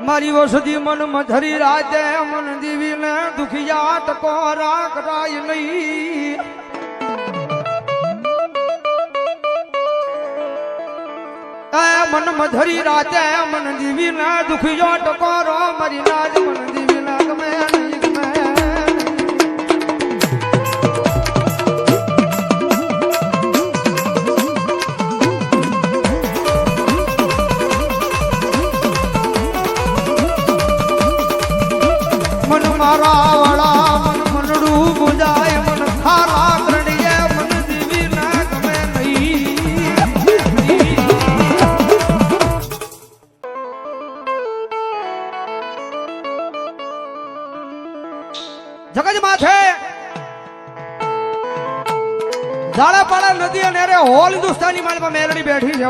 મારી વસતી મન મધરી રાતે મન દીવીને દુખિયા ટકોરા કરાય નહીં. મન મધરી રાતે મન દીવીને દુખિયો ટકોરો મારી નાજ મન દીવીને ગમે નહીં ગમે. મન મારા વાળા મન મનડું બુજાય મન ખારા કરડીએ મન દીવી ના ગમે નહીં. જગજ માથે ઝાડા પાડા નદી અને રે હોલ હિન્દુસ્તાની માલમાં મેલડી બેઠી છે.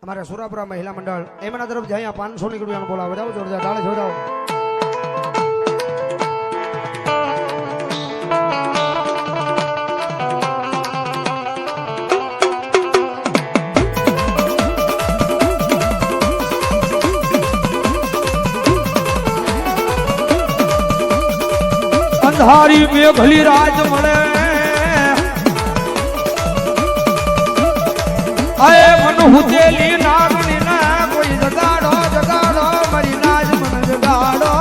हमारे सुरापुरा महिला मंडल एमना तरफ जाए 500 ની રૂપિયાનો બોલાવો જાવ જોરદાર તાળે જોડાઓ. અંધારી મેઘલી રાજ મળે આય મન હુતેલી નાગણી ના કોઈ જગાડો જગાડો મારી નાજ મન જગાડો.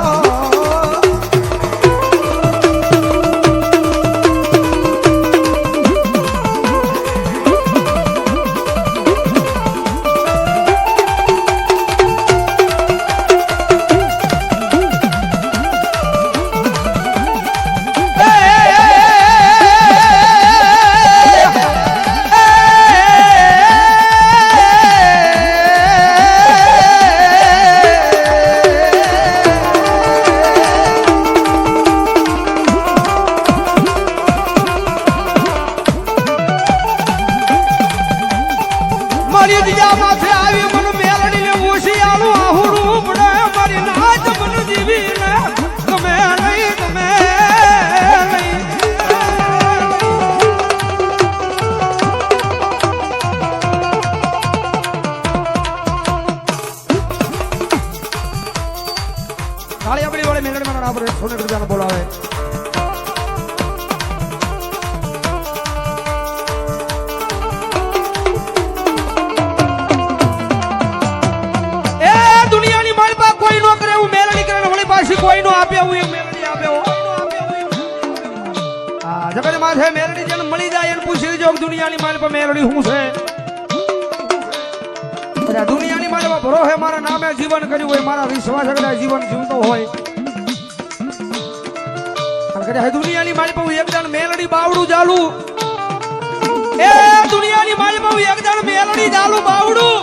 બોલાવે એ દુનિયાની માલપા કોઈ નો કરે એવું મેલડી કરે વળી પાછી કોઈ નો આપે એવું એક મેલડી આપે. હા જગત માથે મેલડી જેને મળી જાય એને પૂછી જો દુનિયાની માલપા મેલડી શું છે. દુનિયાની માલપા ભરો હે મારા નામે જીવન કર્યું હોય મારા વિશ્વાસ અગડા જીવન જીવતો હોય દુનિયાની મારી પાઉ એકદમ મેલડી બાવડું ચાલુ એ દુનિયાની મારી પાઉ એકદમ મેલડી ચાલુ બાવડું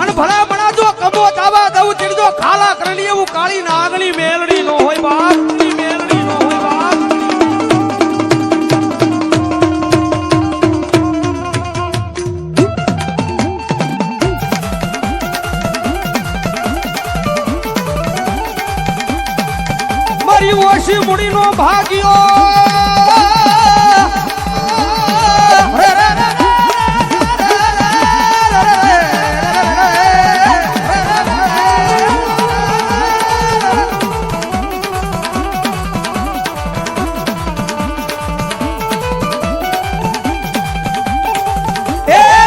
અને ભલા બના જો કબો તાવા દઉં ચીડજો ખાલા કરણી એવું કાળી નાગણી મેલડી નો હોય બાપ મેલડી નો હોય બાપ. મારી ઓછી મુડી નો ભાગ્યો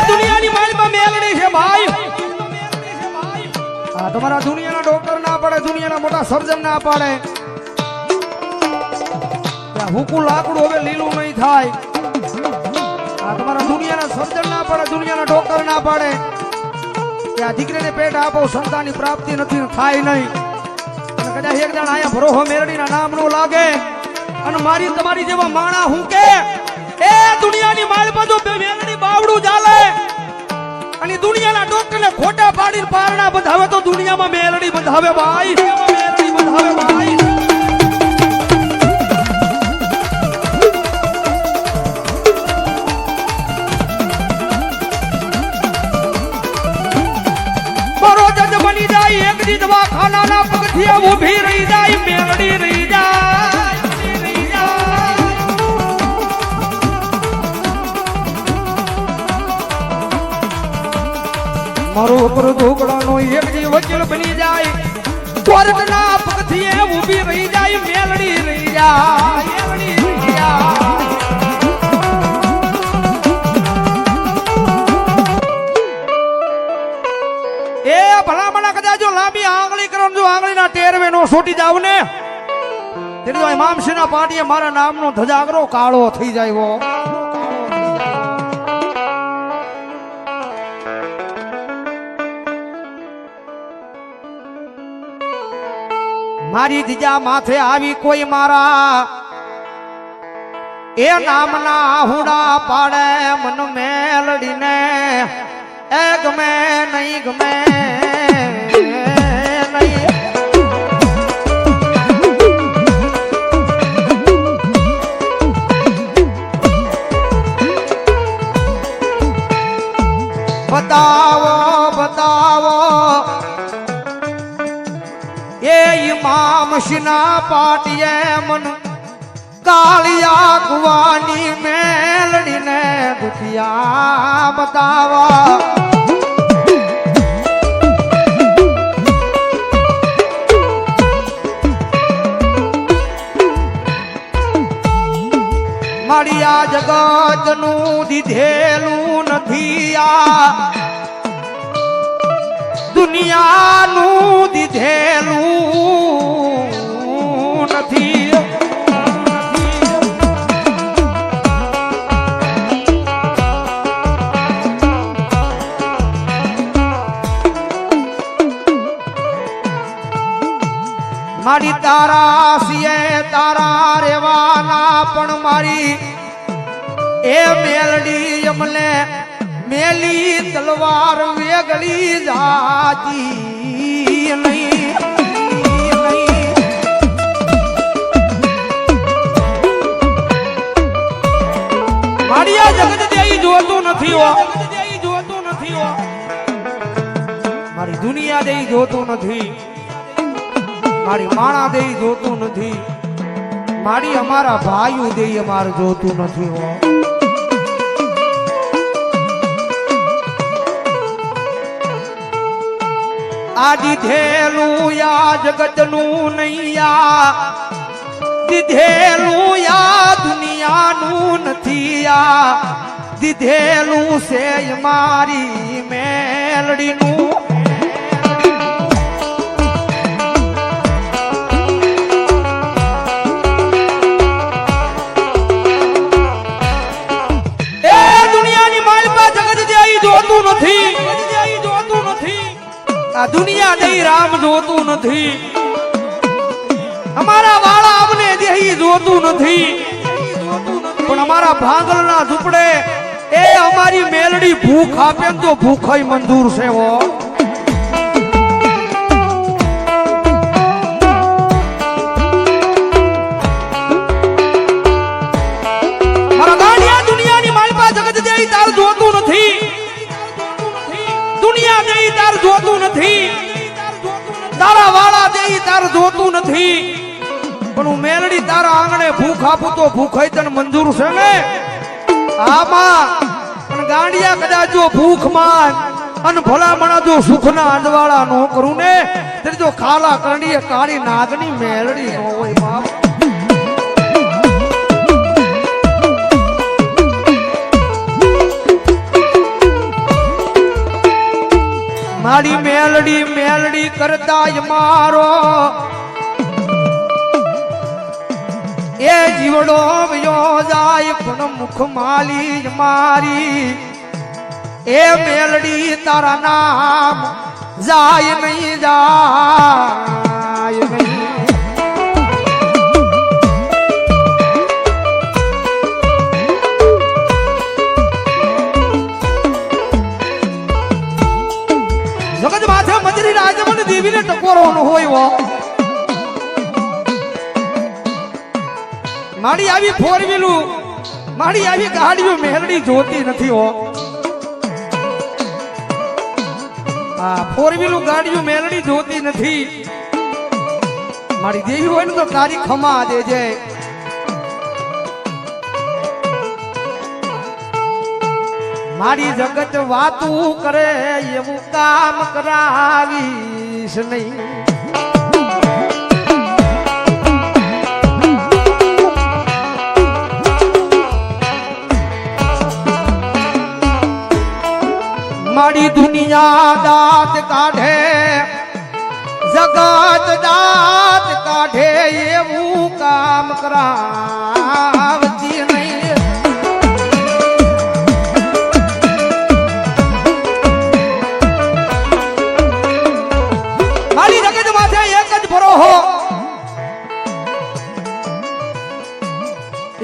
દુનિયાની માલમાં મેલડી છે ભાઈ. તમારા દુનિયાના ડોક્ટર ના પડે દુનિયાના મોટા સર્જન ના પડે હુકુ લાકડું હવે લીલું નહીં થાય. આ તમારા દુનિયાના સર્જન ના પડે દુનિયાના ડોક્ટર ના પડે કે આ દીકરીને પેટ આપો સંતાનની પ્રાપ્તિ નથી થાય નહીં. અને કદાચ એક જણ આયા ભરોહો મેરડીના નામ નો લાગે અને મારી તમારી જેવા માણા હું કે એ દુનિયાની માલ પર જો મેરડી બાવડું ચાલે અને દુનિયાના ડોક્ટરને ખોટા પાડીને પારણા બંધાવે તો દુનિયામાં મેરડી બંધાવે ભાઈ મેરડી બંધાવે ભાઈ. બની જાય એક દી દવાખાનાના પગથિયા ઊભી રહી જાય મેલડી રહી જાય. મારો ઉપર ઢોકળાનો એક જી વકીલ બની જાય કોર્ટના પગથિયે ઊભી રહી જાય મેલડી રહી જાય મેલડી રહી જાય એ ભલામણા કદાચ જો લાંબી આંગળી કરો જો આંગળીના ટેરવે નો છોટી જાવ ને તેની જો ઇમામસિંહના પાટીએ મારા નામનો ધજાગરો કાળો થઈ જાય વો મારી દીજા માથે આવી કોઈ મારા એ નામના હુડા પાડે મન મેલડીને એ ગમે નહીં ગમે નહીં બતાવો બતાવો એ ઇમામસિંહના પાટીએ મન કાળિયા કુવાની મેલડીને દુખિયા બતાવા મારી આ જગતનું દીધેલું નથી આ દુનિયાનું દીધેલું નથી મારી તારા સિયે તારા રેવાના પણ મારી એ મેલડી અમને મેલી તલવાર વેગળી જાતી નહીં મારી આ જગત દેઈ જોતું નથી હો મારી દુનિયા દેઈ જોતું નથી મારી માણા દેઈ જોતું નથી મારી અમારા ભાઈઓ દેઈ અમારે જોતું નથી હો આ દીધેલું યા જગતનું નૈયા દીધેલું યા દુનિયાનું નથી આ દીધેલું છે મારી મેલડીનું દુનિયા દઈ રામ જોતું નથી અમારા વાળા અમને દેહી જોતું નથી પણ અમારા ભાંગલના ઝૂંપડે એ અમારી મેલડી ભૂખ આપે તો ભૂખય મંજૂર છે હો મારા ગાંડિયા દુનિયાની માલપા જગત દેહી તાર જોતું નથી દુનિયા દેહી તાર જોતું નથી તારા વાળા દેહી તાર જોતું નથી પણ હું મેલડી તારા આંગણે ભૂખ આપું તો ભૂખ તને મંજૂર છે ને આમાં પણ ગાંડિયા કદાચ જો ભૂખ માન અને ભલામણા જો સુખના અંડવાળા નો કરું ને તે જો ખાલા કરડીએ કાળી નાગની મેલડી નો હોય બાપ મારી મેલડી મેલડી કરતા મારો એ જીવડો વયો જાય પણ મુખ માલી મારી એ મેલડી તારા નામ જાય નહીં જાય નહીં જગત માથે મંદિર રાજમન દેવીને ટકોરવાનો હોય મારી આવી ફોર વ્હીલું મારી આવી ગાડીઓ મેલડી જોતી નથી હો હા ફોર વ્હીલું ગાડીઓ મેલડી જોતી નથી મારી દેવી હોય ને તો તારી ખમા દેજે મારી જગત વાતું કરે એવું કામ કરાવીશ નહીં. મારી દુનિયા દાંત કાઢે જગત દાંત કાઢે એવું કામ કરાવતી નહીં. મારી જગત માથે એક જ ભરોહો,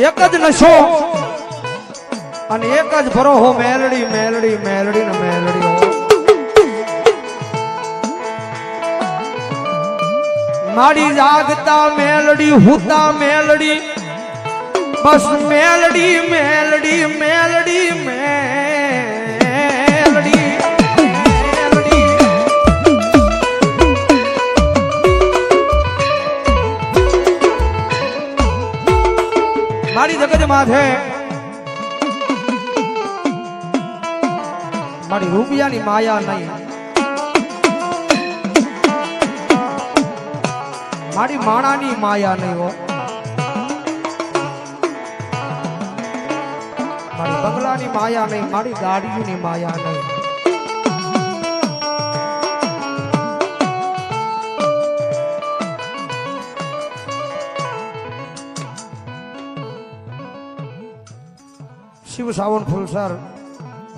એક જ નશો અને એક જ ભરોહો મેલડી મેલડી મેલડી ને મેલડી. મારી જાગતા મેલડી હુતા મેલડી બસ મેલડી મેલડી મેલડી મેલડી મેલડી. મારી જગત માથે મારી રૂપિયાની માયા નહીં, મારી માણાની માયા નહીં હો, મારી બંગલાની માયા નહીં, મારી ગાડીઓની માયા નહીં. શિવ સાવન ફૂલ સર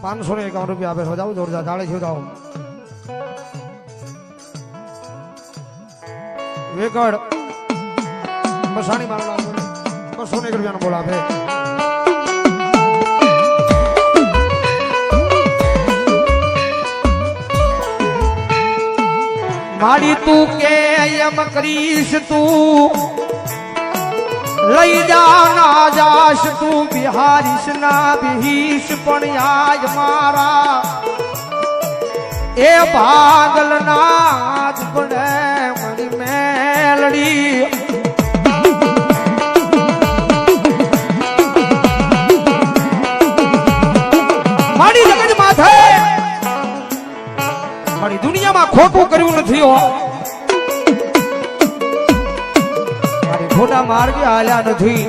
551 રૂપિયા આપે. જાઓ જોરદાર તાળે છો જાઓ. વેકડ બસાણી મારવા 201 રૂપિયાનો બોલ આપે. મારી તું કે એમ કરીશ તું લઈ જા ના જાશ તું બિહારીશ ના બિહીશ પણ આજ મારા એ ભાગલ ના જ પડે મારી મેલડી. મારી જગત માથે મારી દુનિયામાં ખોટું કર્યું નથી હો, મારી ખોટા માર્ગે હાલ્યા નથી.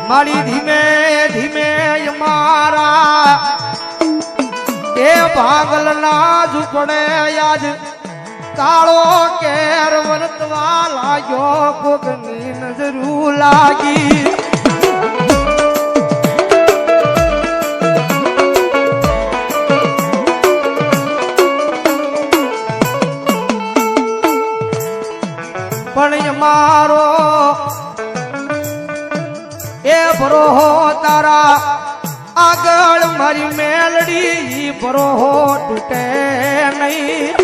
મારી ધીમે ધીમે મારા એ ભાગલ ના જ પડે આજ કાળો કેર વર્તવા લાગ્યો કોકની નજરું લાગી. પણ મારો એ ભરોહો તારા આગળ મારી મેલડી ભરોહો તૂટે નહીં.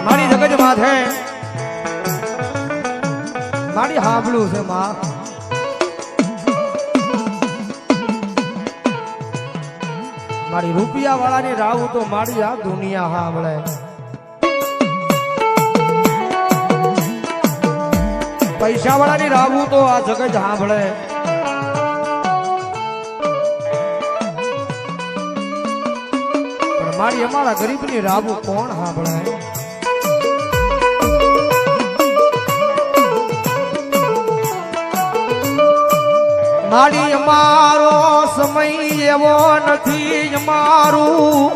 મારી જગત માથે મારી હાંભળું છે માં, મારી રૂપિયા વાળાની રાવ તો મારી આ દુનિયા સાંભળે. પૈસા વાળાની રાવું તો આ જગત સાંભળે. પણ મારી અમારા ગરીબની રાવું કોણ સાંભળે? મારી અમારો સમય એવો નથી, મારું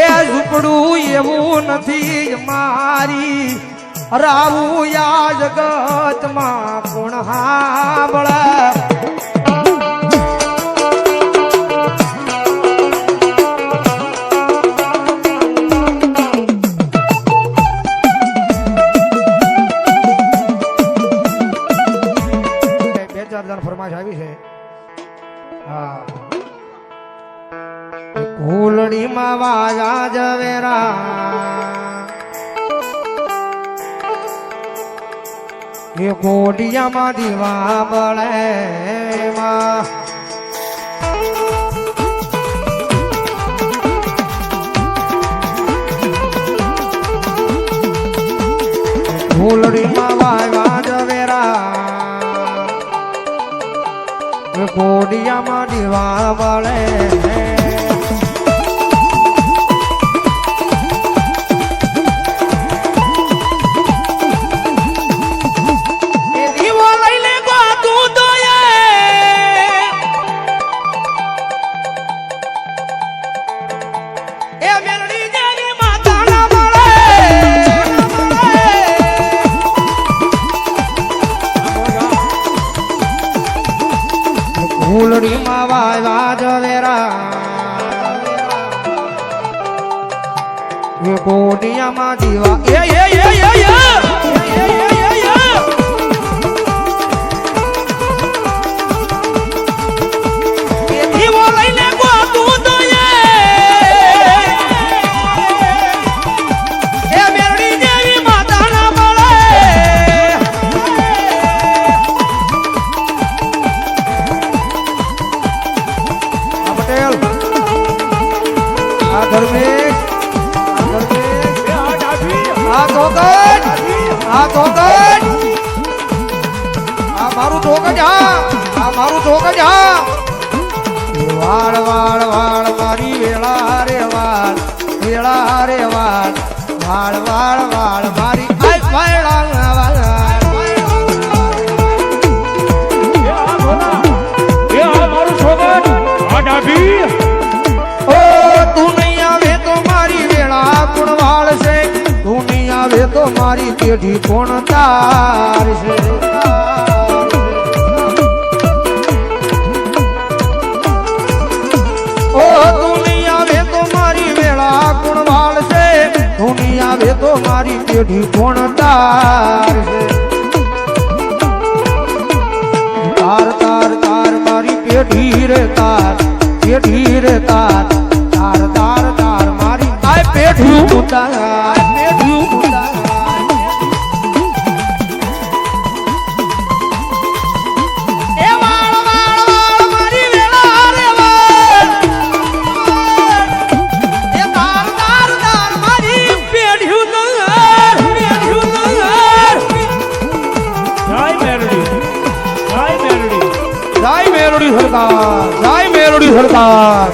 એ ઝૂંપડું એવું નથી, મારી રાવું યા જગતમાં કોણ સાંભળે? ફરમાશ આવી છે. હા, ફૂલડીમાં વાજા જવેરા એ કોડિયામાં દીવા બળે માં કોડિયામાં દીવા બળે ફૂલડી માં વાજ વેરા કોડિયામાં દીવા મારું ધોકજ વાળ વાળ વાળ મારી વેળા રે વાળ વાળ વાળ વાળ મારી તું નહીં આવે તો મારી વેળા કોણ વાળ છે તું નહીં આવે તો મારી પેઢી કોણ તાર છે આવે તો મારી પેઢી કોણ તાર છે તાર તાર તાર મારી પેઢી રે તાર તાર તાર તાર મારી આ પેઢી ઉતાર જય મેલડી સરકાર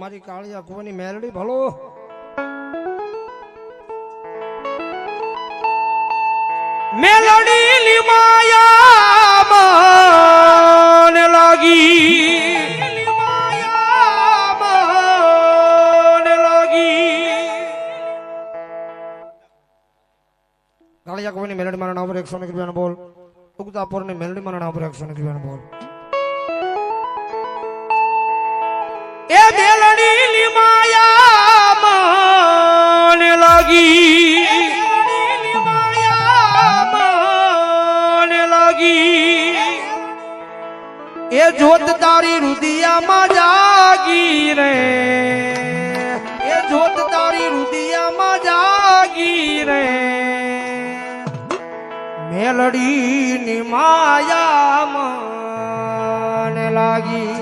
મારી કાળિયા કુવાની મેલડી ભલો મેલડી લીમાયા મને લાગી કાળિયા કુવાની મેલડી મારા નામ પર 100 રૂપિયાનો બોલ ઉગતાપુર ની મેલડી મારા નામ પર 100 રૂપિયાનો બોલ એ મેલડી લીમાયા મને લાગી એ જોત તારી રુદિયામાં જાગી રે એ જોત તારી રુદિયામાં જાગી રે મેલડી ની માયા મને લાગી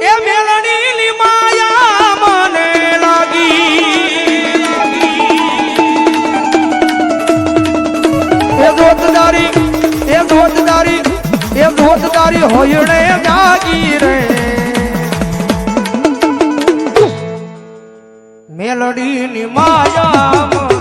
એ મેલડી લીમાયા મને લાગી એ ધોતદારી હોયણે જાગી રે મેલડી ની માયા